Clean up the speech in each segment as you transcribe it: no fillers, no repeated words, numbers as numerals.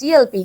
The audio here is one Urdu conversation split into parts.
TLP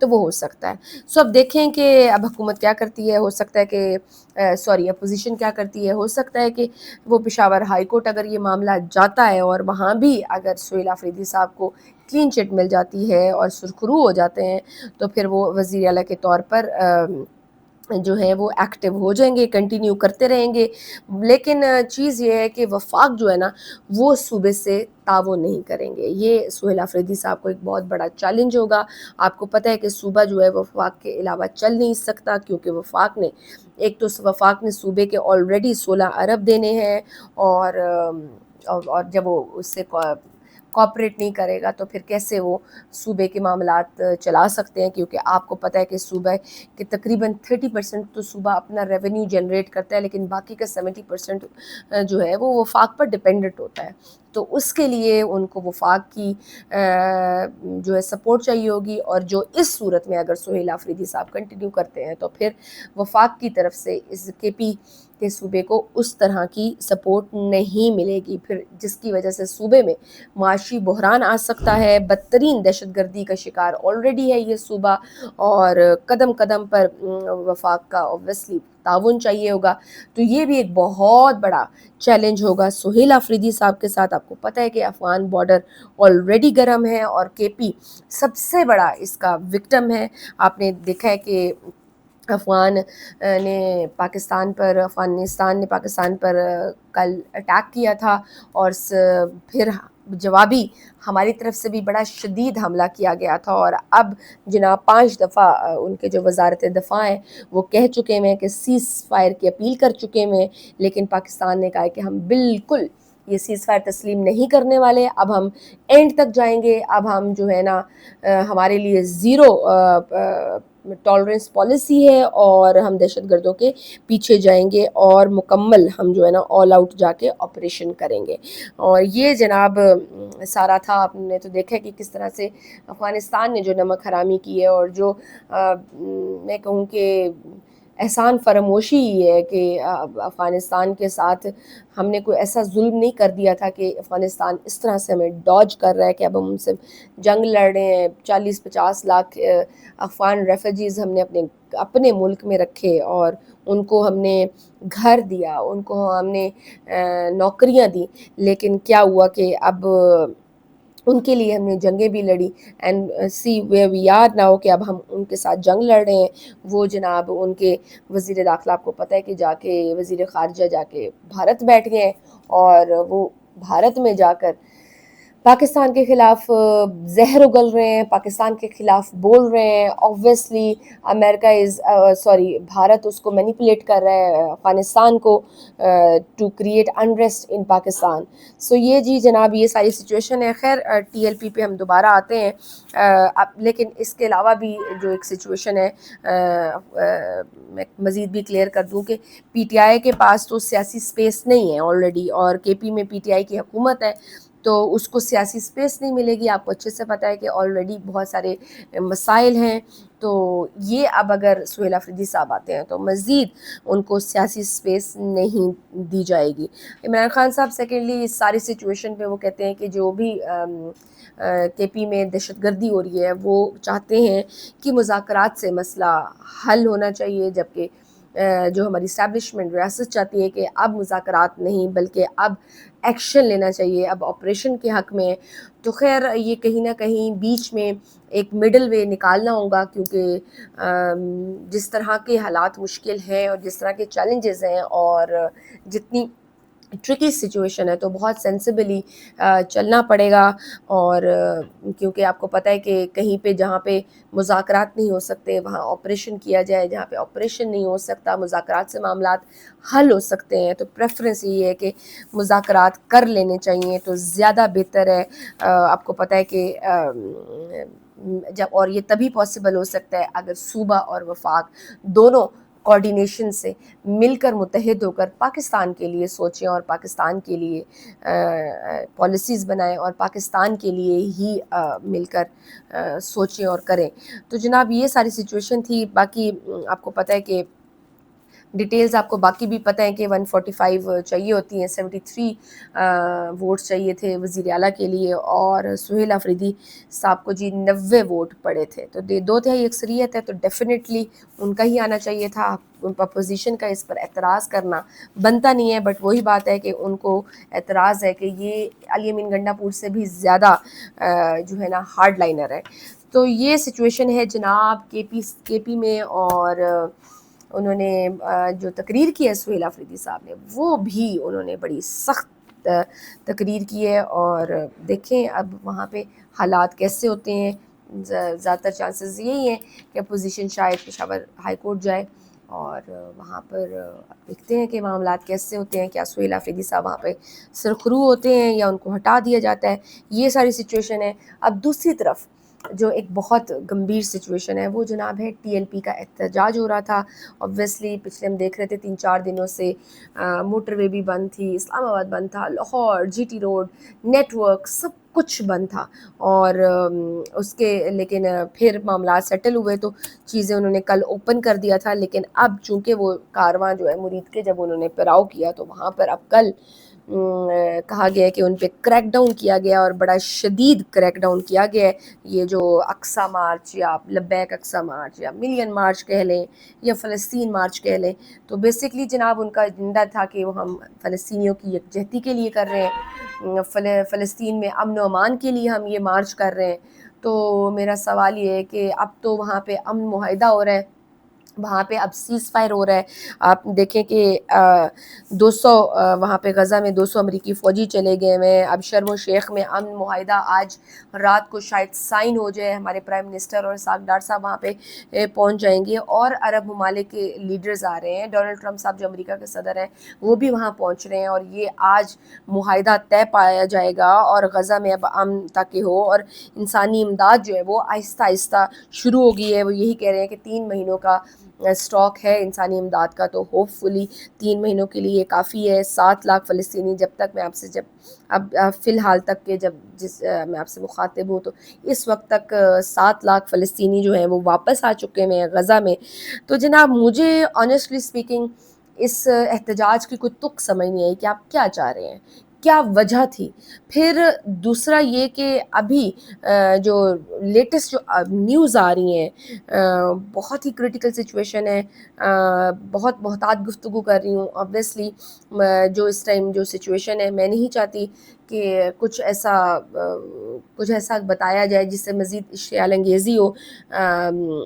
تو وہ ہو سکتا ہے. سو اب دیکھیں کہ اب حکومت کیا کرتی ہے. ہو سکتا ہے کہ اپوزیشن کیا کرتی ہے. ہو سکتا ہے کہ وہ پشاور ہائی کورٹ اگر یہ معاملہ جاتا ہے اور وہاں بھی اگر سہیل آفریدی صاحب کو کلین چٹ مل جاتی ہے اور سرخرو ہو جاتے ہیں تو پھر وہ وزیر اعلیٰ کے طور پر جو ہے وہ ایکٹیو ہو جائیں گے, کنٹینیو کرتے رہیں گے. لیکن چیز یہ ہے کہ وفاق جو ہے نا وہ صوبے سے تعاون نہیں کریں گے. یہ سہیل آفریدی صاحب کو ایک بہت بڑا چیلنج ہوگا. آپ کو پتہ ہے کہ صوبہ جو ہے وفاق کے علاوہ چل نہیں سکتا, کیونکہ وفاق نے ایک تو وفاق نے صوبے کے آلریڈی 16 ارب دینے ہیں, اور جب وہ اس سے کوآپریٹ نہیں کرے گا تو پھر کیسے وہ صوبے کے معاملات چلا سکتے ہیں. کیونکہ آپ کو پتہ ہے کہ صوبہ کہ تقریباً 30% تو صوبہ اپنا ریونیو جنریٹ کرتا ہے, لیکن باقی کا 70% جو ہے وہ وفاق پر ڈپینڈنٹ ہوتا ہے. تو اس کے لیے ان کو وفاق کی جو ہے سپورٹ چاہیے ہوگی, اور جو اس صورت میں اگر سہیل آفریدی صاحب کنٹینیو کرتے ہیں تو پھر وفاق کی طرف سے اس کے پی کے صوبے کو اس طرح کی سپورٹ نہیں ملے گی, پھر جس کی وجہ سے صوبے میں معاشی بحران آ سکتا ہے. بدترین دہشت گردی کا شکار آلریڈی ہے یہ صوبہ, اور قدم قدم پر وفاق کا اوبویسلی تعاون چاہیے ہوگا. تو یہ بھی ایک بہت بڑا چیلنج ہوگا سہیل آفریدی صاحب کے ساتھ. آپ کو پتہ ہے کہ افغان بارڈر آلریڈی گرم ہے اور کے پی سب سے بڑا اس کا وکٹم ہے. آپ نے دیکھا ہے کہ افغانستان نے پاکستان پر کل اٹیک کیا تھا, اور پھر جوابی ہماری طرف سے بھی بڑا شدید حملہ کیا گیا تھا. اور اب جناب 5 دفعہ ان کے جو وزارت دفاع ہیں وہ کہہ چکے ہیں کہ سیز فائر کی اپیل کر چکے ہیں, لیکن پاکستان نے کہا کہ ہم بالکل یہ سیز فائر تسلیم نہیں کرنے والے, اب ہم اینڈ تک جائیں گے. اب ہم جو ہے نا ہمارے لیے زیرو ٹالرنس پالیسی ہے, اور ہم دہشت گردوں کے پیچھے جائیں گے, اور مکمل ہم جو ہے نا آل آؤٹ جا کے آپریشن کریں گے. اور یہ جناب سارا تھا. آپ نے تو دیکھا کہ کس طرح سے افغانستان نے جو نمک حرامی کی ہے, اور جو میں کہوں کہ احسان فراموشی یہ ہے کہ افغانستان کے ساتھ ہم نے کوئی ایسا ظلم نہیں کر دیا تھا کہ افغانستان اس طرح سے ہمیں ڈاج کر رہا ہے کہ اب ہم ان سے جنگ لڑ رہے ہیں. 40-50 لاکھ افغان ریفیوجیز ہم نے اپنے ملک میں رکھے, اور ان کو ہم نے گھر دیا, ان کو ہم نے نوکریاں دی, لیکن کیا ہوا کہ اب ان کے لیے ہم نے جنگیں بھی لڑی. And see where we are now کہ اب ہم ان کے ساتھ جنگ لڑ رہے ہیں. وہ جناب ان کے وزیر داخلہ, آپ کو پتہ ہے کہ جا کے وزیر خارجہ جا کے بھارت بیٹھ گئے ہیں, اور وہ بھارت میں جا کر پاکستان کے خلاف زہر اگل رہے ہیں, پاکستان کے خلاف بول رہے ہیں. آبویسلی بھارت اس کو مینیپولیٹ کر رہا ہے افغانستان کو ٹو کریٹ انریسٹ ان پاکستان. سو یہ جی جناب یہ ساری سچویشن ہے. خیر ٹی ایل پی پہ ہم دوبارہ آتے ہیں, لیکن اس کے علاوہ بھی جو ایک سچویشن ہے میں مزید بھی کلیئر کر دوں کہ پی ٹی آئی کے پاس تو سیاسی سپیس نہیں ہے آلریڈی, اور کے پی میں پی ٹی آئی کی حکومت ہے تو اس کو سیاسی سپیس نہیں ملے گی. آپ کو اچھے سے پتہ ہے کہ آلریڈی بہت سارے مسائل ہیں. تو یہ اب اگر سہیل آفریدی صاحب آتے ہیں تو مزید ان کو سیاسی سپیس نہیں دی جائے گی. عمران خان صاحب سیکنڈلی اس ساری سچویشن پہ وہ کہتے ہیں کہ جو بھی کے پی میں دہشت گردی ہو رہی ہے وہ چاہتے ہیں کہ مذاکرات سے مسئلہ حل ہونا چاہیے, جبکہ جو ہماری اسٹیبلشمنٹ ریاست چاہتی ہے کہ اب مذاکرات نہیں بلکہ اب ایکشن لینا چاہیے, اب آپریشن کے حق میں. تو خیر یہ کہیں نہ کہیں بیچ میں ایک مڈل وے نکالنا ہوگا, کیونکہ جس طرح کے حالات مشکل ہیں اور جس طرح کے چیلنجز ہیں اور جتنی ٹرکی سچویشن ہے تو بہت سینسیبلی چلنا پڑے گا. اور کیونکہ آپ کو پتہ ہے کہ کہیں پہ جہاں پہ مذاکرات نہیں ہو سکتے وہاں آپریشن کیا جائے, جہاں پہ آپریشن نہیں ہو سکتا مذاکرات سے معاملات حل ہو سکتے ہیں. تو پریفرنس یہ ہے کہ مذاکرات کر لینے چاہیے تو زیادہ بہتر ہے. آپ کو پتہ ہے کہ اور یہ تبھی پاسبل ہو سکتا ہے اگر صوبہ اور وفاق دونوں کوارڈینیشن سے مل کر متحد ہو کر پاکستان کے لیے سوچیں اور پاکستان کے لیے پالیسیز بنائیں اور پاکستان کے لیے ہی مل کر سوچیں اور کریں. تو جناب یہ ساری سچویشن تھی. باقی آپ کو پتہ ہے کہ ڈیٹیلز آپ کو باقی بھی پتہ ہیں کہ 145 چاہیے ہوتی ہیں، 73 ووٹس چاہیے تھے وزیر اعلیٰ کے لیے، اور سہیل آفریدی صاحب کو جی 90 ووٹ پڑے تھے، تو 2/3 اکثریت ہے، تو ڈیفینیٹلی ان کا ہی آنا چاہیے تھا۔ اپوزیشن کا اس پر اعتراض کرنا بنتا نہیں ہے، بٹ وہی بات ہے کہ ان کو اعتراض ہے کہ یہ علی امین گنڈا پور سے بھی زیادہ جو ہے نا ہارڈ لائنر ہے۔ تو یہ سچویشن ہے جناب کے پی میں، اور انہوں نے جو تقریر کی ہے سہیل آفریدی صاحب نے، وہ بھی انہوں نے بڑی سخت تقریر کی ہے، اور دیکھیں اب وہاں پہ حالات کیسے ہوتے ہیں۔ زیادہ تر چانسز یہی ہیں کہ اپوزیشن شاید پشاور ہائی کورٹ جائے، اور وہاں پر دیکھتے ہیں کہ معاملات کیسے ہوتے ہیں، کیا سہیل آفریدی صاحب وہاں پہ سرخرو ہوتے ہیں یا ان کو ہٹا دیا جاتا ہے، یہ ساری سچویشن ہے۔ اب دوسری طرف جو ایک بہت گمبھیر سچویشن ہے وہ جناب ہے ٹی ایل پی کا احتجاج ہو رہا تھا۔ اوبویسلی پچھلے ہم دیکھ رہے تھے 3-4 دنوں سے موٹر وے بھی بند تھی، اسلام آباد بند تھا، Lahore, G T road, network, سب کچھ بند تھا، اور اس کے لیکن پھر معاملات سیٹل ہوئے تو چیزیں انہوں نے کل اوپن کر دیا تھا، لیکن اب چونکہ وہ کارواں جو ہے مرید کے جب انہوں نے پڑاؤ کیا تو وہاں پر اب کل کہا گیا ہے کہ ان پہ کریک ڈاؤن کیا گیا، اور بڑا شدید کریک ڈاؤن کیا گیا ہے۔ یہ جو اقصی مارچ یا لبیک اقصی مارچ یا ملین مارچ کہہ لیں یا فلسطین مارچ کہہ لیں، تو بیسکلی جناب ان کا ایجنڈا تھا کہ وہ ہم فلسطینیوں کی یکجہتی کے لیے کر رہے ہیں، فلسطین میں امن و امان کے لیے ہم یہ مارچ کر رہے ہیں۔ تو میرا سوال یہ ہے کہ اب تو وہاں پہ امن معاہدہ ہو رہا ہے، وہاں پہ اب سیز فائر ہو رہا ہے۔ آپ دیکھیں کہ 200 وہاں پہ غزہ میں 200 امریکی فوجی چلے گئے ہیں۔ اب شرم الشیخ میں امن معاہدہ آج رات کو شاید سائن ہو جائے، ہمارے پرائم منسٹر اور اسحاق ڈار صاحب وہاں پہ پہنچ جائیں گے، اور عرب ممالک کے لیڈرز آ رہے ہیں، ڈونلڈ ٹرمپ صاحب جو امریکہ کے صدر ہیں وہ بھی وہاں پہنچ رہے ہیں، اور یہ آج معاہدہ طے پایا جائے گا، اور غزہ میں اب امن تاکہ ہو، اور انسانی امداد جو ہے وہ آہستہ آہستہ شروع ہو گئی ہے۔ وہ یہی کہہ رہے ہیں کہ 3 مہینوں کا اسٹاک ہے انسانی امداد کا، تو ہوپ فلی 3 مہینوں کے لیے کافی ہے۔ 7 لاکھ فلسطینی جب تک میں آپ سے اب فی الحال تک کے میں آپ سے مخاطب ہوں تو اس وقت تک 7 لاکھ فلسطینی جو ہیں وہ واپس آ چکے ہیں غزہ میں۔ تو جناب مجھے آنیسٹلی اسپیکنگ اس احتجاج کی کوئی تک سمجھ نہیں آئی کہ آپ کیا چاہ رہے ہیں، کیا وجہ تھی۔ پھر دوسرا یہ کہ ابھی جو لیٹسٹ جو نیوز آ رہی ہیں بہت ہی کرٹیکل سچویشن ہے، بہت محتاط گفتگو کر رہی ہوں اوبویسلی، جو اس ٹائم جو سچویشن ہے میں نہیں چاہتی کہ کچھ ایسا بتایا جائے جس سے مزید اشتعال انگیزی ہو۔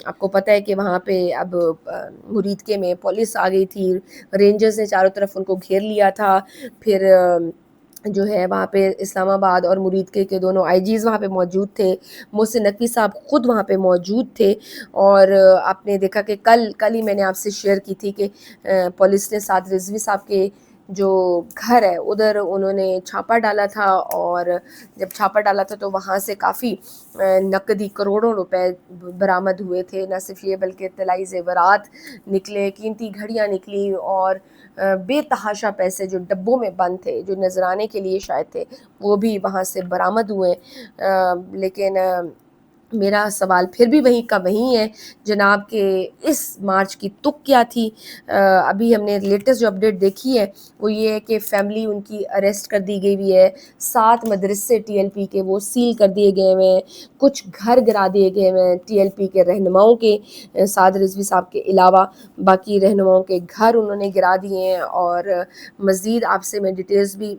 آپ کو پتہ ہے کہ وہاں پہ اب مرید کے میں پولیس آ گئی تھی، رینجرز نے چاروں طرف ان کو گھیر لیا تھا، پھر جو ہے وہاں پہ اسلام آباد اور مرید کے دونوں آئی جیز وہاں پہ موجود تھے، محسن نقوی صاحب خود وہاں پہ موجود تھے، اور آپ نے دیکھا کہ کل ہی میں نے آپ سے شیئر کی تھی کہ پولیس نے سعد رضوی صاحب کے جو گھر ہے ادھر انہوں نے چھاپہ ڈالا تھا، اور جب چھاپہ ڈالا تھا تو وہاں سے کافی نقدی کروڑوں روپے برآمد ہوئے تھے، نہ صرف یہ بلکہ طلائی زیورات نکلے، قیمتی گھڑیاں نکلی، اور بے تحاشا پیسے جو ڈبوں میں بند تھے جو نذرانے کے لیے شاید تھے وہ بھی وہاں سے برآمد ہوئے۔ لیکن میرا سوال پھر بھی وہیں کا وہیں ہے جناب کہ اس مارچ کی تک کیا تھی۔ ابھی ہم نے لیٹسٹ جو اپڈیٹ دیکھی ہے وہ یہ ہے کہ فیملی ان کی اریسٹ کر دی گئی ہوئی ہے، 7 مدرسے ٹی ایل پی کے وہ سیل کر دیے گئے ہوئے ہیں، کچھ گھر گرا دیے گئے ہوئے ہیں ٹی ایل پی کے رہنماؤں کے، سعد رضوی صاحب کے علاوہ باقی رہنماؤں کے گھر انہوں نے گرا دیے ہیں۔ اور مزید آپ سے میں ڈیٹیلز بھی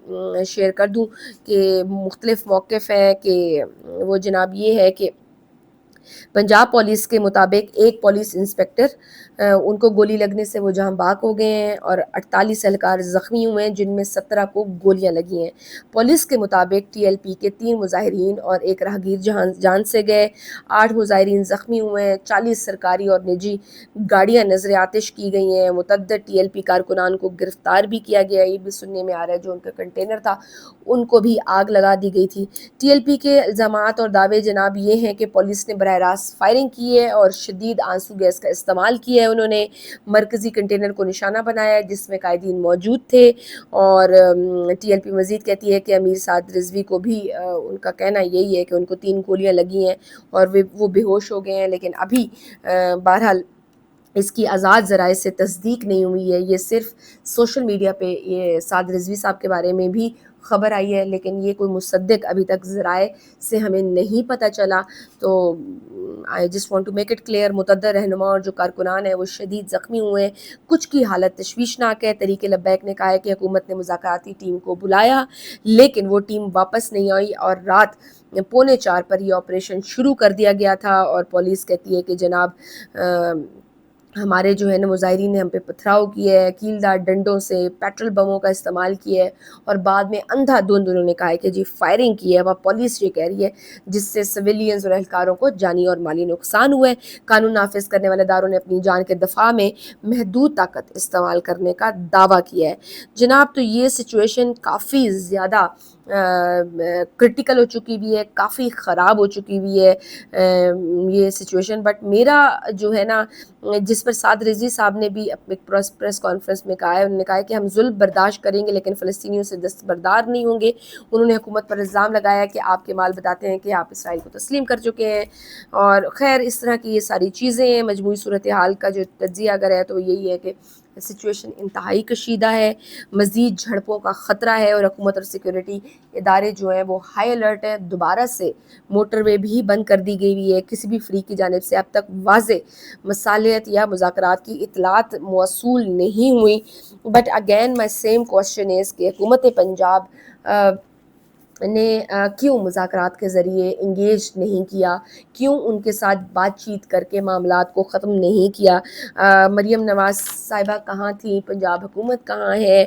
شیئر کر دوں کہ مختلف موقف ہیں کہ وہ جناب یہ ہے کہ پنجاب پولیس کے مطابق ایک پولیس انسپکٹر ان کو گولی لگنے سے وہ جہاں بھاگ ہو گئے ہیں، اور 48 اہلکار زخمی ہوئے ہیں جن میں 17 کو گولیاں لگی ہیں۔ پولیس کے مطابق ٹی ایل پی کے 3 مظاہرین اور ایک راہگیر جان سے گئے، 8 مظاہرین زخمی ہوئے ہیں، 40 سرکاری اور نجی گاڑیاں نظر آتش کی گئی ہیں، متعدد ٹی ایل پی کارکنان کو گرفتار بھی کیا گیا ہے، یہ بھی سننے میں آ رہا ہے، جو ان کا کنٹینر تھا ان کو بھی آگ لگا دی گئی تھی۔ ٹی ایل پی کے الزامات اور دعوے جناب یہ ہیں کہ پولیس نے براہ راست فائرنگ کی ہے اور شدید آنسو گیس کا استعمال کیا ہے، انہوں نے مرکزی کنٹینر کو نشانہ بنایا ہے جس میں قائدین موجود تھے، اور ٹی ایل پی مزید کہتی ہے کہ امیر سعد رضوی کو بھی ان کا کہنا یہی ہے کہ ان کو 3 گولیاں لگی ہیں اور وہ بے ہوش ہو گئے ہیں، لیکن ابھی بہرحال اس کی آزاد ذرائع سے تصدیق نہیں ہوئی ہے. یہ صرف سوشل میڈیا پہ یہ سعد رضوی صاحب کے بارے میں بھی خبر آئی ہے، لیکن یہ کوئی مصدق ابھی تک ذرائع سے ہمیں نہیں پتہ چلا. تو I just want to make it clear, متعدد رہنما اور جو کارکنان ہیں وہ شدید زخمی ہوئے ہیں، کچھ کی حالت تشویشناک ہے. تحریک لبیک نے کہا ہے کہ حکومت نے مذاکراتی ٹیم کو بلایا لیکن وہ ٹیم واپس نہیں آئی، اور رات 3:45 پر یہ آپریشن شروع کر دیا گیا تھا. اور پولیس کہتی ہے کہ جناب ہمارے جو ہے نا مظاہرین نے ہم پہ پتھراؤ کیا ہے، کیلدار ڈنڈوں سے، پیٹرول بموں کا استعمال کیا ہے، اور بعد میں اندھا دھند انہوں نے کہا ہے کہ جی فائرنگ کی ہے. وہ پولیس یہ کہہ رہی ہے، جس سے سویلینز اور اہلکاروں کو جانی اور مالی نقصان ہوا ہے. قانون نافذ کرنے والے اداروں نے اپنی جان کے دفاع میں محدود طاقت استعمال کرنے کا دعویٰ کیا ہے. جناب تو یہ سچویشن کافی زیادہ کرٹیکل ہو چکی ہوئی ہے، کافی خراب ہو چکی ہوئی ہے یہ سچویشن. بٹ میرا جو ہے نا، جس پر سعد رضوی صاحب نے بھی اپنے پریس کانفرنس میں کہا ہے، انہوں نے کہا ہے کہ ہم ظلم برداشت کریں گے لیکن فلسطینیوں سے دستبردار نہیں ہوں گے. انہوں نے حکومت پر الزام لگایا کہ آپ کے مال بتاتے ہیں کہ آپ اسرائیل کو تسلیم کر چکے ہیں. اور خیر اس طرح کی یہ ساری چیزیں ہیں. مجموعی صورتحال کا جو تجزیہ اگر ہے تو یہی ہے کہ سچویشن انتہائی کشیدہ ہے، مزید جھڑپوں کا خطرہ ہے، اور حکومت اور سیکورٹی ادارے جو ہیں وہ ہائی الرٹ ہے. دوبارہ سے موٹر وے بھی بند کر دی گئی ہوئی ہے. کسی بھی فریق کی جانب سے اب تک واضح مصالحت یا مذاکرات کی اطلاعات موصول نہیں ہوئی. But again my same question is کہ حکومت پنجاب نے کیوں مذاکرات کے ذریعے انگیج نہیں کیا، کیوں ان کے ساتھ بات چیت کر کے معاملات کو ختم نہیں کیا. مریم نواز صاحبہ کہاں تھیں، پنجاب حکومت کہاں ہے؟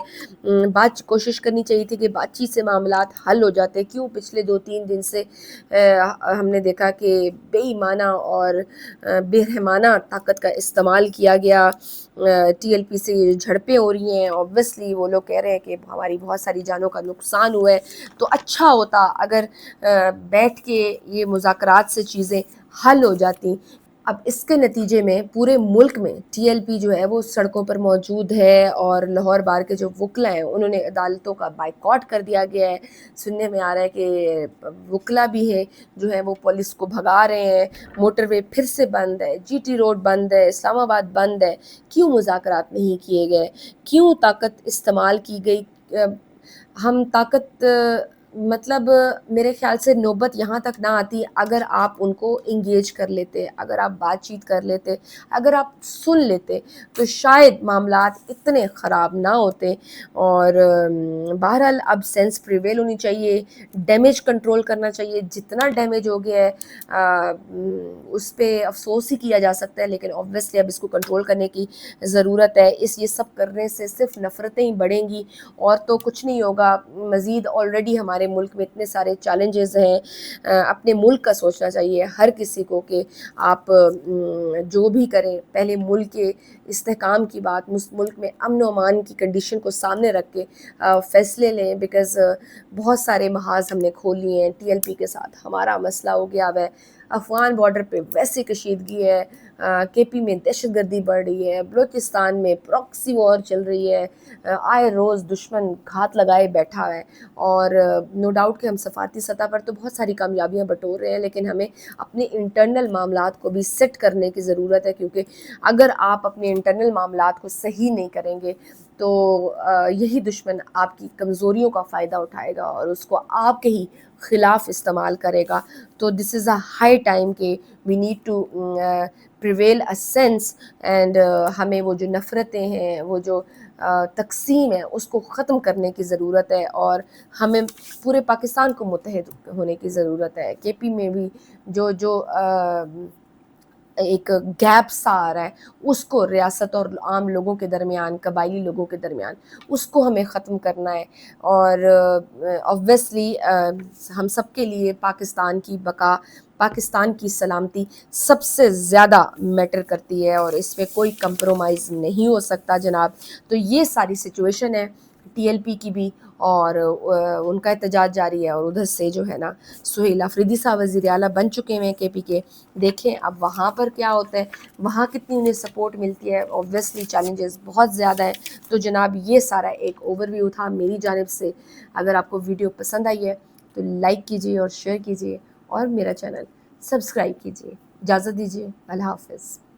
کوشش کرنی چاہیے تھی کہ بات چیت سے معاملات حل ہو جاتے. کیوں پچھلے 2-3 دن سے ہم نے دیکھا کہ بے ایمانہ اور بے رحمانہ طاقت کا استعمال کیا گیا. ٹی ایل پی سے یہ جھڑپیں ہو رہی ہیں، اوبویسلی وہ لوگ کہہ رہے ہیں کہ ہماری بہت ساری جانوں کا نقصان ہوا ہے. تو اچھا ہوتا اگر بیٹھ کے یہ مذاکرات سے چیزیں حل ہو جاتی. اب اس کے نتیجے میں پورے ملک میں ٹی ایل پی جو ہے وہ سڑکوں پر موجود ہے، اور لاہور بار کے جو وکلا ہیں انہوں نے عدالتوں کا بائیکاٹ کر دیا گیا ہے. سننے میں آ رہا ہے کہ وکلا بھی ہے جو ہے وہ پولیس کو بھگا رہے ہیں. موٹر وے پھر سے بند ہے، جی ٹی روڈ بند ہے، اسلام آباد بند ہے. کیوں مذاکرات نہیں کیے گئے؟ کیوں طاقت استعمال کی گئی؟ ہم طاقت مطلب میرے خیال سے نوبت یہاں تک نہ آتی اگر آپ ان کو انگیج کر لیتے، اگر آپ بات چیت کر لیتے، اگر آپ سن لیتے تو شاید معاملات اتنے خراب نہ ہوتے. اور بہرحال اب سینس پریویل ہونی چاہیے، ڈیمیج کنٹرول کرنا چاہیے. جتنا ڈیمیج ہو گیا ہے اس پہ افسوس ہی کیا جا سکتا ہے، لیکن اوبویسلی اب اس کو کنٹرول کرنے کی ضرورت ہے. یہ سب کرنے سے صرف نفرتیں ہی بڑھیں گی اور تو کچھ نہیں ہوگا. مزید آلریڈی ہمارے ملک میں اتنے سارے چیلنجز ہیں. اپنے ملک کا سوچنا چاہیے ہر کسی کو کہ آپ جو بھی کریں پہلے ملک کے استحکام کی بات، ملک میں امن و امان کی کنڈیشن کو سامنے رکھ کے فیصلے لیں. بیکاز بہت سارے محاذ ہم نے کھول لیے ہیں ٹی ایل پی کے ساتھ. ہمارا مسئلہ ہو گیا ہے افغان بارڈر پہ ویسی کشیدگی ہے، کے پی میں دہشت گردی بڑھ رہی ہے، بلوچستان میں پراکسی وار چل رہی ہے، آئے روز دشمن گھات لگائے بیٹھا ہے. اور نو ڈاؤٹ کہ ہم سفارتی سطح پر تو بہت ساری کامیابیاں بٹور رہے ہیں، لیکن ہمیں اپنے انٹرنل معاملات کو بھی سیٹ کرنے کی ضرورت ہے. کیونکہ اگر آپ اپنے انٹرنل معاملات کو صحیح نہیں کریں گے تو یہی دشمن آپ کی کمزوریوں کا فائدہ اٹھائے گا اور اس کو آپ کے ہی خلاف استعمال کرے گا. تو دس از اے ہائی ٹائم کہ we need to prevail a sense and ہمیں وہ جو نفرتیں ہیں، وہ جو تقسیم ہے، اس کو ختم کرنے کی ضرورت ہے. اور ہمیں پورے پاکستان کو متحد ہونے کی ضرورت ہے. کے پی میں بھی جو ایک گیپ سا آ رہا ہے اس کو ریاست اور عام لوگوں کے درمیان، قبائلی لوگوں کے درمیان، اس کو ہمیں ختم کرنا ہے. اور اوبویسلی ہم سب کے لیے پاکستان کی بقا، پاکستان کی سلامتی سب سے زیادہ میٹر کرتی ہے اور اس پہ کوئی کمپرومائز نہیں ہو سکتا جناب. تو یہ ساری سچویشن ہے ٹی ایل پی کی بھی، اور ان کا احتجاج جاری ہے. اور ادھر سے جو ہے نا سہیل آفریدی صاحب وزیر اعلیٰ بن چکے ہیں کے پی کے. دیکھیں اب وہاں پر کیا ہوتا ہے، وہاں کتنی انہیں سپورٹ ملتی ہے. اوبویسلی چیلنجز بہت زیادہ ہیں. تو جناب یہ سارا ایک اوور ویو تھا میری جانب سے. اگر آپ کو ویڈیو پسند آئی ہے تو لائک کیجیے اور شیئر کیجیے اور میرا چینل سبسکرائب کیجیے. اجازت دیجیے، اللہ حافظ.